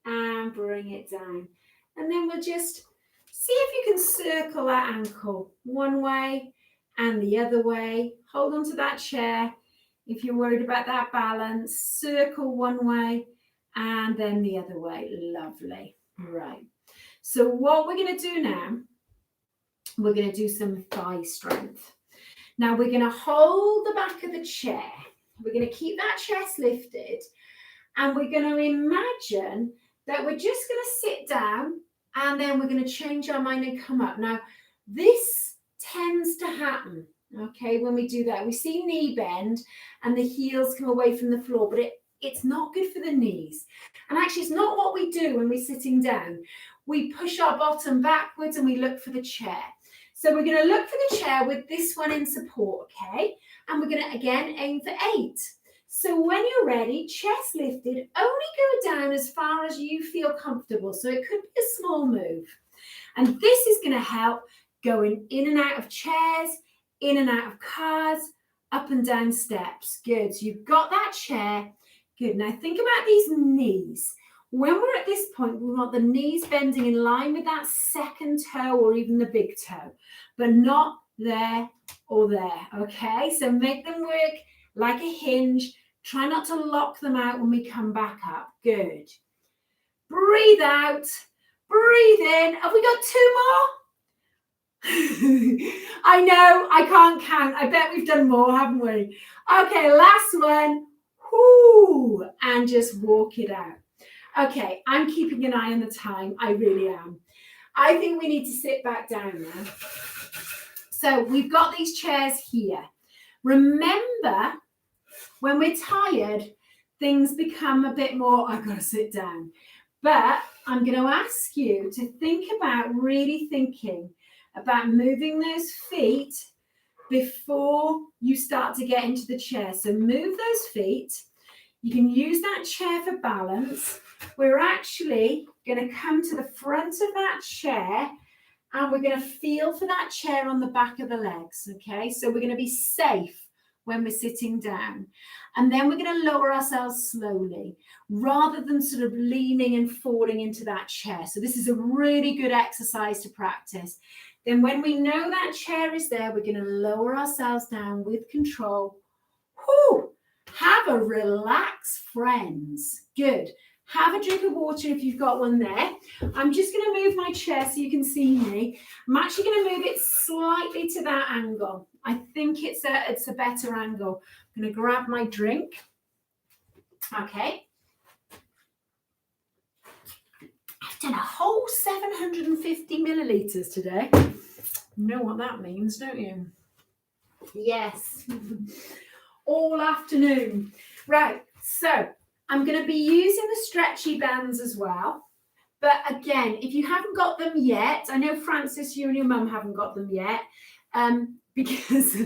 And bring it down. And then we'll just see if you can circle that ankle one way and the other way. Hold on to that chair. If you're worried about that balance, circle one way and then the other way. Lovely. Right. So what we're going to do now, we're going to do some thigh strength. Now we're going to hold the back of the chair. We're going to keep that chest lifted, and we're going to imagine that we're just going to sit down, and then we're going to change our mind and come up. Now, this tends to happen, okay, when we do that. We see knee bend and the heels come away from the floor, but it's not good for the knees. And actually, it's not what we do when we're sitting down. We push our bottom backwards and we look for the chair. So we're going to look for the chair with this one in support, okay? And we're going to, again, aim for 8. So when you're ready, chest lifted, only go down as far as you feel comfortable. So it could be a small move. And this is going to help going in and out of chairs, in and out of cars, up and down steps. Good. So you've got that chair. Good. Now think about these knees. When we're at this point, we want the knees bending in line with that second toe or even the big toe, but not there or there, okay? So make them work like a hinge. Try not to lock them out when we come back up. Good. Breathe out. Breathe in. Have we got 2 more? I know, I can't count. I bet we've done more, haven't we? Okay, last one. Whoo, and just walk it out. Okay, I'm keeping an eye on the time. I really am. I think we need to sit back down now. So we've got these chairs here. Remember, when we're tired, things become a bit more, I've got to sit down. But I'm going to ask you to think about really thinking about moving those feet before you start to get into the chair. So move those feet. You can use that chair for balance. We're actually going to come to the front of that chair and we're going to feel for that chair on the back of the legs, okay? So we're going to be safe when we're sitting down. And then we're going to lower ourselves slowly rather than sort of leaning and falling into that chair. So this is a really good exercise to practice. Then when we know that chair is there, we're going to lower ourselves down with control. Whew. Have a relax, friends. Good. Have a drink of water if you've got one there. I'm just going to move my chair so you can see me. I'm actually going to move it slightly to that angle. I think it's a better angle. I'm going to grab my drink. Okay. I've done a whole 750 millilitres today. You know what that means, don't you? Yes. All afternoon. Right, so I'm going to be using the stretchy bands as well. But again, if you haven't got them yet, I know, Francis, you and your mum haven't got them yet, because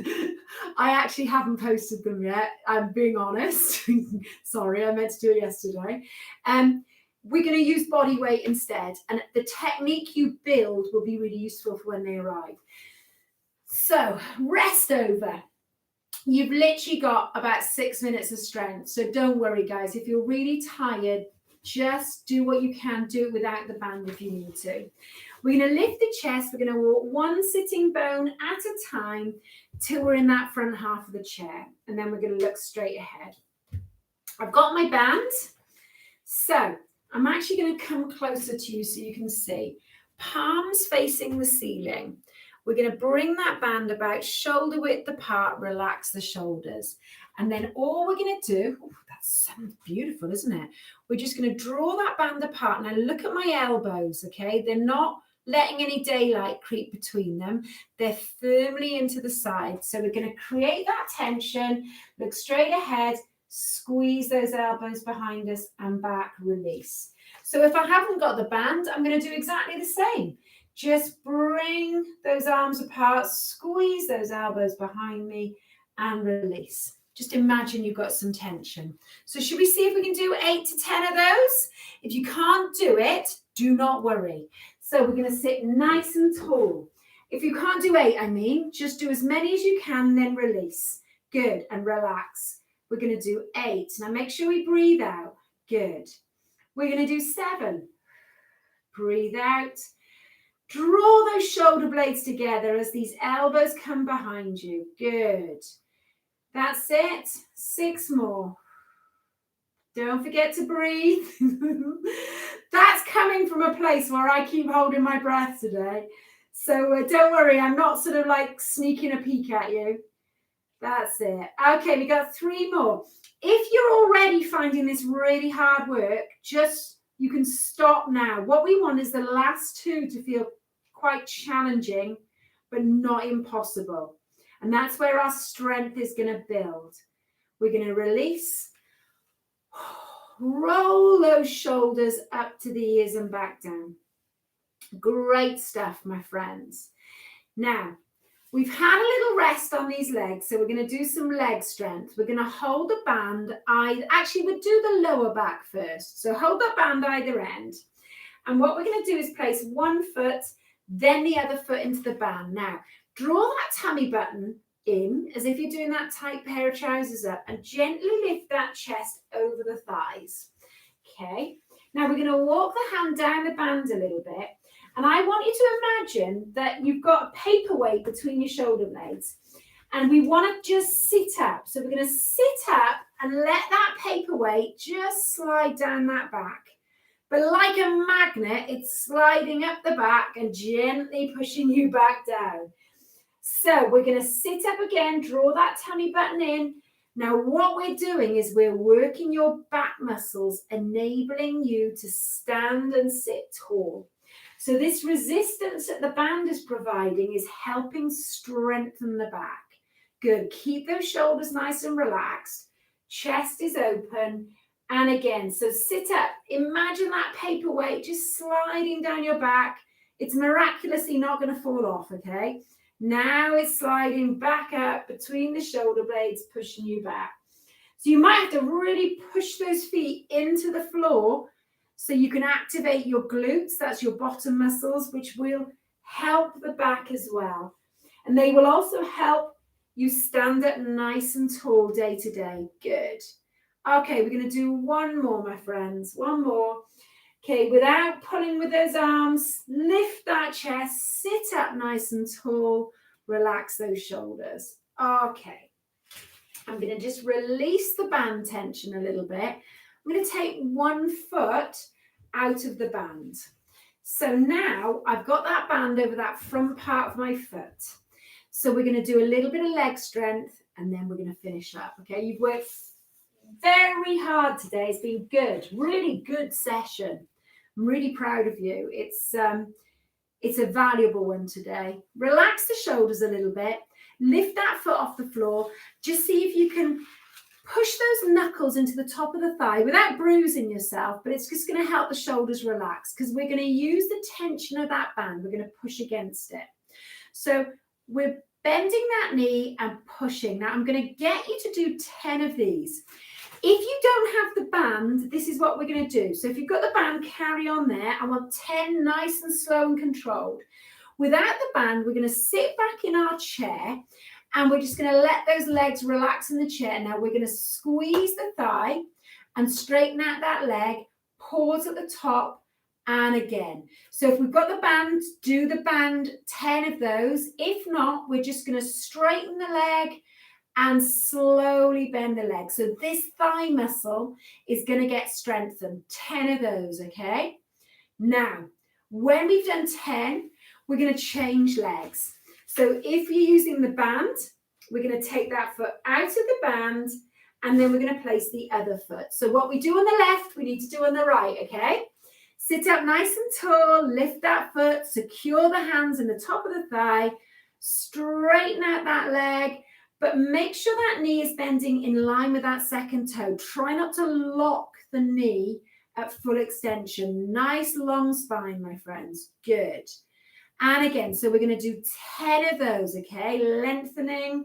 I actually haven't posted them yet. I'm being honest. Sorry, I meant to do it yesterday. We're going to use body weight instead. And the technique you build will be really useful for when they arrive. So rest over. You've literally got about 6 minutes of strength. So don't worry, guys. If you're really tired, just do what you can. Do it without the band if you need to. We're going to lift the chest. We're going to walk one sitting bone at a time till we're in that front half of the chair. And then we're going to look straight ahead. I've got my band. So I'm actually going to come closer to you so you can see. Palms facing the ceiling. We're going to bring that band about shoulder width apart, relax the shoulders. And then all we're going to do, that sounds beautiful, isn't it? We're just going to draw that band apart. Now look at my elbows, okay? They're not letting any daylight creep between them. They're firmly into the side. So we're going to create that tension, look straight ahead, squeeze those elbows behind us and back, release. So if I haven't got the band, I'm going to do exactly the same. Just bring those arms apart, squeeze those elbows behind me and release. Just imagine you've got some tension. So should we see if we can do 8 to 10 of those? If you can't do it, do not worry. So we're going to sit nice and tall. If you can't do 8, just do as many as you can, then release. Good, and relax. We're going to do 8. Now make sure we breathe out. Good. We're going to do 7. Breathe out. Draw those shoulder blades together as these elbows come behind you. Good. That's it. 6 more. Don't forget to breathe. That's coming from a place where I keep holding my breath today. So don't worry, I'm not sort of like sneaking a peek at you. That's it. Okay, we got 3 more. If you're already finding this really hard work, you can stop now. What we want is the last 2 to feel quite challenging, but not impossible. And that's where our strength is going to build. We're going to release. Roll those shoulders up to the ears and back down. Great stuff, my friends. Now, we've had a little rest on these legs, so we're going to do some leg strength. We're going to hold the band. Actually, we'll do the lower back first. So hold that band either end. And what we're going to do is place one foot, then the other foot into the band. Now, draw that tummy button in as if you're doing that tight pair of trousers up and gently lift that chest over the thighs. Okay. Now we're going to walk the hand down the band a little bit. And I want you to imagine that you've got a paperweight between your shoulder blades. And we want to just sit up. So we're going to sit up and let that paperweight just slide down that back. But like a magnet, it's sliding up the back and gently pushing you back down. So we're going to sit up again, draw that tummy button in. Now what we're doing is we're working your back muscles, enabling you to stand and sit tall. So this resistance that the band is providing is helping strengthen the back. Good. Keep those shoulders nice and relaxed. Chest is open. And again, so sit up. Imagine that paperweight just sliding down your back. It's miraculously not going to fall off, okay? Now it's sliding back up between the shoulder blades, pushing you back. So you might have to really push those feet into the floor so you can activate your glutes. That's your bottom muscles, which will help the back as well. And they will also help you stand up nice and tall day to day. Good. Okay, we're going to do one more, my friends. One more. Okay, without pulling with those arms, lift that chest, sit up nice and tall, relax those shoulders. Okay, I'm going to just release the band tension a little bit. I'm going to take one foot out of the band. So now I've got that band over that front part of my foot. So we're going to do a little bit of leg strength and then we're going to finish up. Okay, you've worked very hard today. It's been good, really good session. I'm really proud of you. It's a valuable one today. Relax the shoulders a little bit. Lift that foot off the floor. Just see if you can push those knuckles into the top of the thigh without bruising yourself, but it's just going to help the shoulders relax because we're going to use the tension of that band. We're going to push against it. So we're bending that knee and pushing. Now I'm going to get you to do 10 of these. If you don't have the band, this is what we're going to do. So if you've got the band, carry on there. I want 10 nice and slow and controlled. Without the band, we're going to sit back in our chair and we're just going to let those legs relax in the chair. Now we're going to squeeze the thigh and straighten out that leg, pause at the top and again. So if we've got the band, do the band, 10 of those. If not, we're just going to straighten the leg and slowly bend the leg. So this thigh muscle is going to get strengthened. 10 of those, okay? Now, when we've done 10, we're going to change legs. So if you're using the band, we're going to take that foot out of the band and then we're going to place the other foot. So what we do on the left, we need to do on the right, okay? Sit up nice and tall, lift that foot, secure the hands in the top of the thigh, straighten out that leg, but make sure that knee is bending in line with that second toe. Try not to lock the knee at full extension. Nice long spine, my friends. Good. And again, so we're going to do 10 of those, okay? Lengthening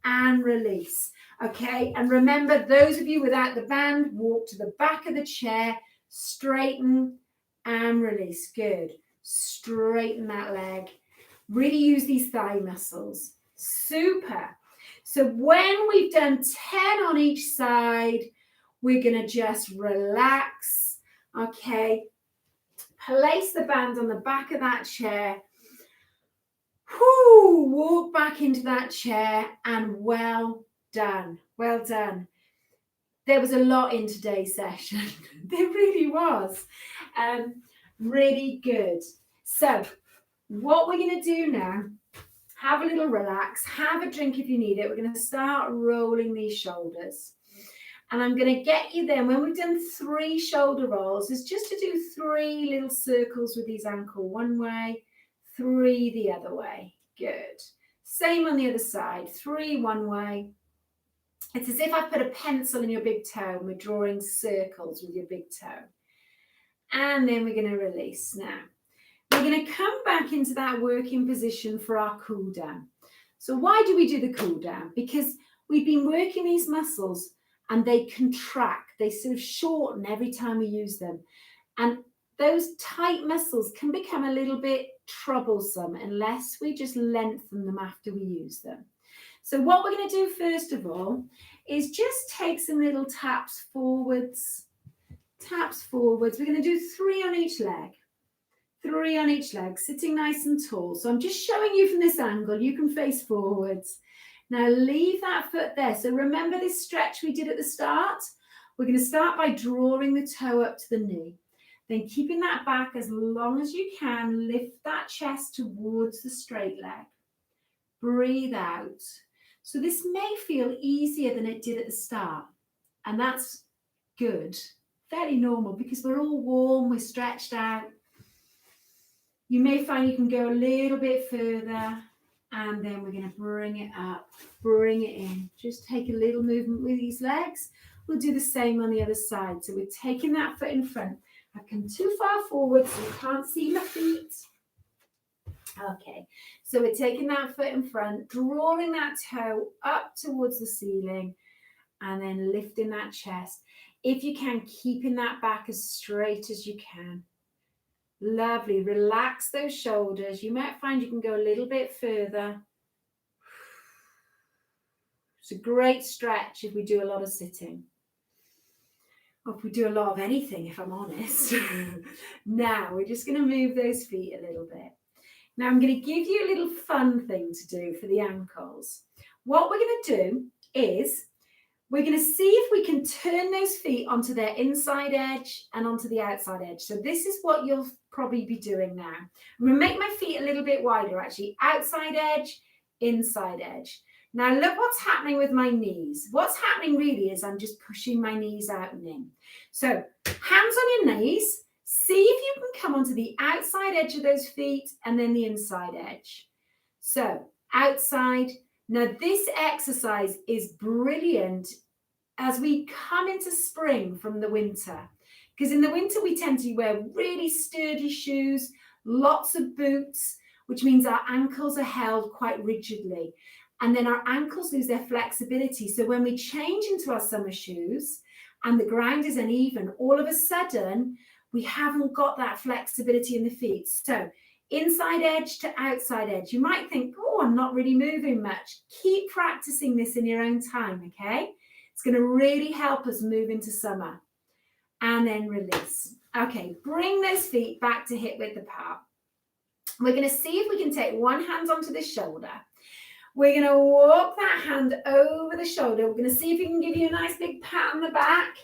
and release, okay? And remember, those of you without the band, walk to the back of the chair, straighten and release. Good. Straighten that leg. Really use these thigh muscles. Super. So when we've done 10 on each side, we're going to just relax, okay? Place the band on the back of that chair. Whoo, walk back into that chair and well done. Well done. There was a lot in today's session. There really was. Really good. So what we're going to do now, have a little relax, have a drink if you need it. We're going to start rolling these shoulders. And I'm going to get you there. When we've done 3 shoulder rolls, is just to do 3 little circles with these ankle one way, 3 the other way. Good. Same on the other side. 3 one way. It's as if I put a pencil in your big toe and we're drawing circles with your big toe. And then we're going to release now. We're going to come back into that working position for our cool down. So why do we do the cool down? Because we've been working these muscles and they contract, they sort of shorten every time we use them. And those tight muscles can become a little bit troublesome unless we just lengthen them after we use them. So what we're going to do first of all is just take some little taps forwards, taps forwards. We're going to do 3 on each leg. 3 on each leg, sitting nice and tall. So I'm just showing you from this angle. You can face forwards. Now leave that foot there. So remember this stretch we did at the start? We're going to start by drawing the toe up to the knee. Then keeping that back as long as you can, lift that chest towards the straight leg. Breathe out. So this may feel easier than it did at the start. And that's good, fairly normal because we're all warm, we're stretched out. You may find you can go a little bit further and then we're going to bring it up, bring it in. Just take a little movement with these legs. We'll do the same on the other side. So we're taking that foot in front. I've come too far forward so you can't see my feet. Okay, so we're taking that foot in front, drawing that toe up towards the ceiling and then lifting that chest. If you can, keeping that back as straight as you can. Lovely. Relax those shoulders. You might find you can go a little bit further. It's a great stretch if we do a lot of sitting. Or if we do a lot of anything, if I'm honest. Now, we're just going to move those feet a little bit. Now, I'm going to give you a little fun thing to do for the ankles. What we're going to do is we're going to see if we can turn those feet onto their inside edge and onto the outside edge. So this is what you'll probably be doing now. I'm going to make my feet a little bit wider, actually. Outside edge, inside edge. Now look what's happening with my knees. What's happening really is I'm just pushing my knees out and in. So hands on your knees. See if you can come onto the outside edge of those feet and then the inside edge. So outside. Now this exercise is brilliant as we come into spring from the winter. Because in the winter we tend to wear really sturdy shoes, lots of boots, which means our ankles are held quite rigidly. And then our ankles lose their flexibility. So when we change into our summer shoes and the ground is uneven, all of a sudden we haven't got that flexibility in the feet. So inside edge to outside edge. You might think, oh, I'm not really moving much. Keep practicing this in your own time, okay? It's going to really help us move into summer. And then release. Okay, bring those feet back to hip width apart. We're going to see if we can take one hand onto the shoulder. We're going to walk that hand over the shoulder. We're going to see if we can give you a nice big pat on the back.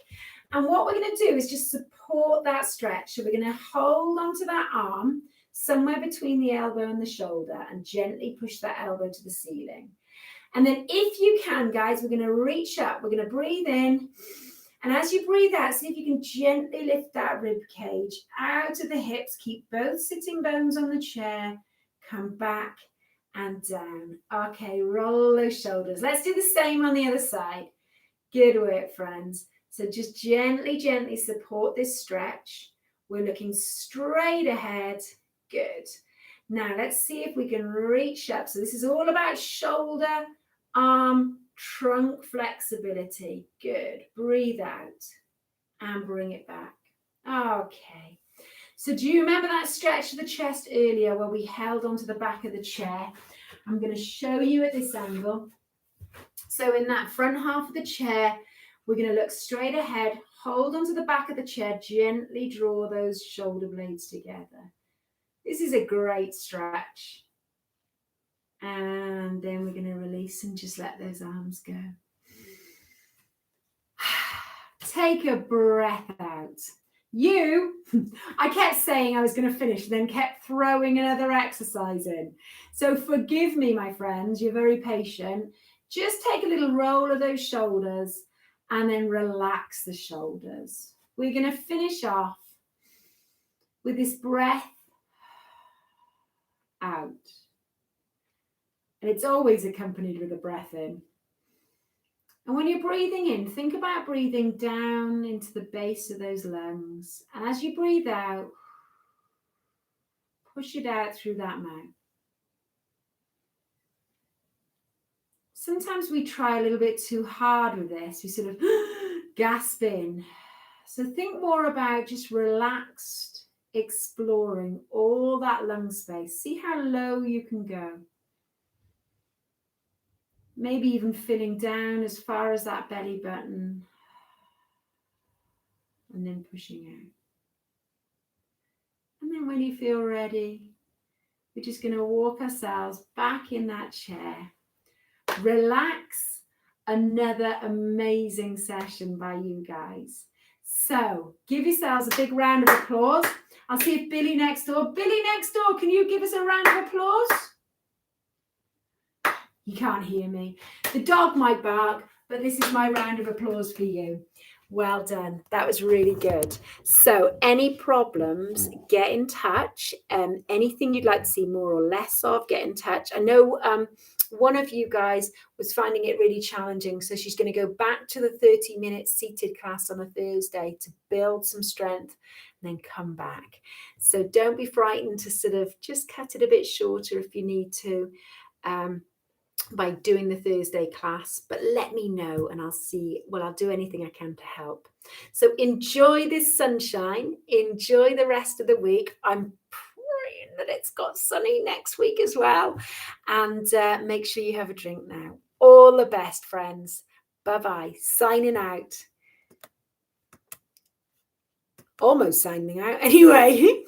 And what we're going to do is just support that stretch. So we're going to hold onto that arm somewhere between the elbow and the shoulder and gently push that elbow to the ceiling. And then if you can, guys, we're going to reach up. We're going to breathe in. And as you breathe out, see if you can gently lift that rib cage out of the hips. Keep both sitting bones on the chair. Come back and down. Okay, roll those shoulders. Let's do the same on the other side. Good work, friends. So just gently, gently support this stretch. We're looking straight ahead. Good. Now let's see if we can reach up. So this is all about shoulder, arm, trunk flexibility. Good. Breathe out and bring it back. Okay. So do you remember that stretch of the chest earlier where we held onto the back of the chair? I'm going to show you at this angle. So in that front half of the chair, we're going to look straight ahead, hold onto the back of the chair, gently draw those shoulder blades together. This is a great stretch. And then we're going to release and just let those arms go. Take a breath out. I kept saying I was going to finish, then kept throwing another exercise in. So forgive me, my friends, you're very patient. Just take a little roll of those shoulders and then relax the shoulders. We're going to finish off with this breath out. And it's always accompanied with a breath in. And when you're breathing in, think about breathing down into the base of those lungs. And as you breathe out, push it out through that mouth. Sometimes we try a little bit too hard with this. We sort of gasp in. So think more about just relaxed, exploring all that lung space. See how low you can go. Maybe even filling down as far as that belly button. and then pushing out. And then when you feel ready, we're just going to walk ourselves back in that chair. Relax. Another amazing session by you guys. So give yourselves a big round of applause. I'll see if Billy next door. Billy next door, can you give us a round of applause? You can't hear me. The dog might bark, but this is my round of applause for you. Well done. That was really good. So any problems, get in touch. Anything you'd like to see more or less of, get in touch. I know one of you guys was finding it really challenging. So she's going to go back to the 30-minute seated class on a Thursday to build some strength and then come back. So don't be frightened to sort of just cut it a bit shorter if you need to. By doing the Thursday class, but let me know and I'll do anything I can to help. So enjoy this sunshine, enjoy the rest of the week. I'm praying that it's got sunny next week as well, and make sure you have a drink now. All the best, friends. Bye-bye. Signing out. Almost signing out anyway.